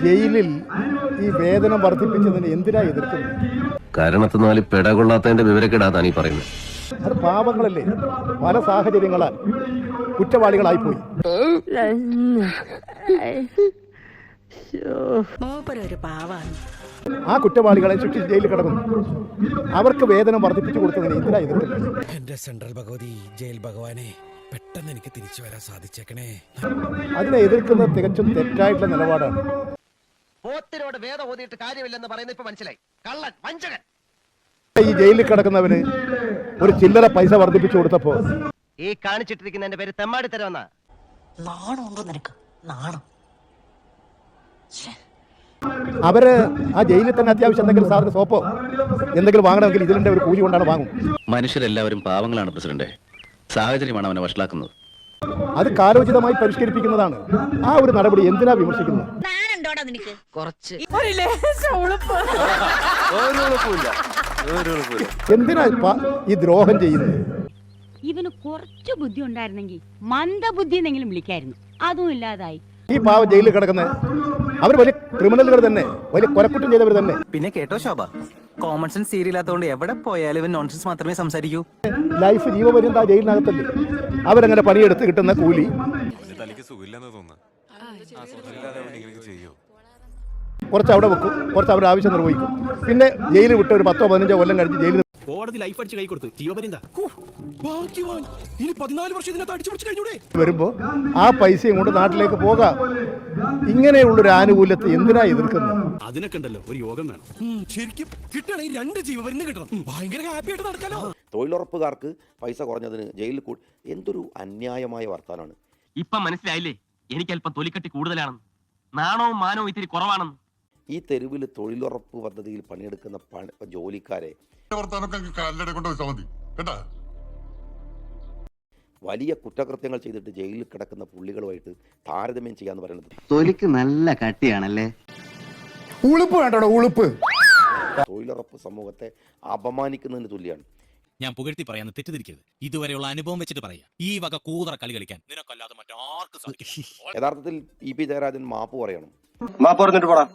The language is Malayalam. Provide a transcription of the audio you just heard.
ജയിലിൽ ഈ വേതനം വർദ്ധിപ്പിച്ചതിന് എന്തിനാ എതിർക്കുന്നത്? കാരണത്തിനാല് പെടകൊള്ളാത്തതിന്റെ വിവരക്കേടാതാണ് ഈ പറയുന്നത്. അത് പാവങ്ങളല്ലേ, പല സാഹചര്യങ്ങളാൽ കുറ്റവാളികളായിപ്പോയി. ആ കുറ്റവാളികളെ ശിക്ഷിച്ച് ജയിലിൽ കിടക്കുന്നു. അവർക്ക് വേതനം വർദ്ധിപ്പിച്ചു കൊടുത്തതിന് എന്തിനാ എതിർക്കുന്നത്? എന്റെ സെൻട്രൽ ഭഗവതി ജയിൽ ഭഗവാനെ, പെട്ടെന്ന് എനിക്ക് തിരിച്ചു വരാൻ സാധിച്ചേക്കണേ. അതിനെ എതിർക്കുന്നത് തികച്ചും തെറ്റായിട്ടുള്ള നിലപാടാണ്. പോത്തിനോട് വേദം ഓതിയിട്ട് കാര്യമില്ലെന്ന് പറയുന്നത് ഇപ്പൊ മനസ്സിലായി. കള്ളൻ, വഞ്ചകൻ. ഈ ജയിലിൽ കിടക്കുന്നവന് ഒരു ചില്ലറ പൈസ വർദ്ധിപ്പിച്ചു കൊടുത്തപ്പോ ഈ കാണിച്ചിട്ടിരിക്കുന്നതിന്റെ പേര് തെമ്മാടി തരവെന്നാ. നാണമുണ്ടോ നിനക്ക്? നാണം. അവര് ആ ജയിലിൽ തന്നെ അത്യാവശ്യം എന്തെങ്കിലും സാറിന് സോപ്പോ എന്തെങ്കിലും വാങ്ങണമെങ്കിൽ ഇതിന്റെ ഒരു കൂലി കൊണ്ടാണ് വാങ്ങും. മനുഷ്യരെല്ലാവരും പാവങ്ങളാണ് പ്രസിഡന്റ്. സാഹചര്യമാണ് അവനെ വഷളാക്കുന്നത്. അത് കാലോചിതമായി പരിഷ്കരിപ്പിക്കുന്നതാണ്. ആ ഒരു നടപടി എന്തിനാ വിമർശിക്കുന്നത്? എന്തിനാ ഈ ദ്രോഹം ചെയ്യുന്നത്? ഇവന് കുറച്ചു ബുദ്ധി ഉണ്ടായിരുന്നെങ്കിൽ മന്ദബുദ്ധി എന്നെങ്കിലും വിളിക്കായിരുന്നു. അതും ഇല്ലാതായി. ഈ പാവ ജയിലിൽ കിടക്കുന്ന അവർ വലിയ ക്രിമിനലുകൾ തന്നെ, വലിയ കൊലക്കുറ്റം ചെയ്തവർ തന്നെ. പിന്നെ കേട്ടോ ശോഭ, കോമൺ സെൻസ് സീരിയലാത്തോണ്ട് എവിടെ പോയാലും ഇവൻ നോൺസെൻസ് മാത്രമേ സംസാരിക്കൂ. ലൈഫ് ജീവപര്യന്തം ആ ജയിലിനകത്തല്ലേ. അവരങ്ങനെ പണിയെടുത്ത് കിട്ടുന്ന കൂലി കുറച്ച് അവിടെ വെക്കും, കുറച്ച് അവരുടെ ആവശ്യം നിർവഹിക്കും. പിന്നെ ജയിലിൽ വിട്ട് ഒരു 10 15 കൊല്ലം കഴിഞ്ഞ് ജയിലിൽ കോടതി ലൈഫ് അടിച്ച് കൈ കൊടുത്ത് ജീവപര്യന്ത ഇനി 14 വർഷം ഇതിനകത്ത് അടിച്ചു പിടിച്ചു കഴിഞ്ഞൂടെ വരുമ്പോ ആ പൈസയും കൊണ്ട് നാട്ടിലേക്ക് പോകാം. ഇങ്ങനെയുള്ളൊരു ആനുകൂല്യത്തെ എന്തിനാ എതിർക്കുന്നത്? അതിനൊക്കെ ഉണ്ടല്ലോ ഒരു യോഗം വേണം. ശരിക്കും കിട്ടണേ 2 ജീവപര്യന്തം കിട്ടണം. ഭയങ്കര ഹാപ്പി ആയിട്ട് നടക്കാലോ. തൊഴിലുറപ്പുകാർക്ക് പൈസ കുറഞ്ഞതിന് ജയിലിൽ എന്തൊരു അന്യായമായ വർത്താനാണ്. ഇപ്പം മനസ്സിലായില്ലേ എനിക്ക് അല്പം തൊലിക്കട്ടി കൂടുതലാണെന്ന്, നാണവും മാനവും ഇത്തിരി കുറവാണെന്ന്. ഈ തെരുവിൽ തൊഴിലുറപ്പ് പദ്ധതിയിൽ പണിയെടുക്കുന്ന ജോലിക്കാരെ വലിയ കുറ്റകൃത്യങ്ങൾ ചെയ്തിട്ട് ജയിലിൽ കിടക്കുന്ന പുള്ളികളുമായിട്ട് താരതമ്യം ചെയ്യാന്ന് പറയുന്നത് തൊലിക്ക് നല്ല കട്ടിയാണല്ലേ. ഉളുപ്പ് വേണ്ടോ? ഉളുപ്പ് തൊഴിലുറപ്പ് സമൂഹത്തെ അപമാനിക്കുന്നതിന് തുല്യമാണ്. ഞാൻ പുകഴ്ത്തി പറയാന്ന് തെറ്റിദ്ധരിക്കരുത്. ഇതുവരെയുള്ള അനുഭവം വെച്ചിട്ട് പറയാം. ഈ വക കൂതറ കളി കളിക്കാൻ നിനക്കല്ലാതെ മറ്റാർക്കും സാധിക്കും. യഥാർത്ഥത്തിൽ ഇ പി ജയരാജൻ മാപ്പ് പറയണം. മാപ്പ് പറഞ്ഞിട്ട് പോടാ.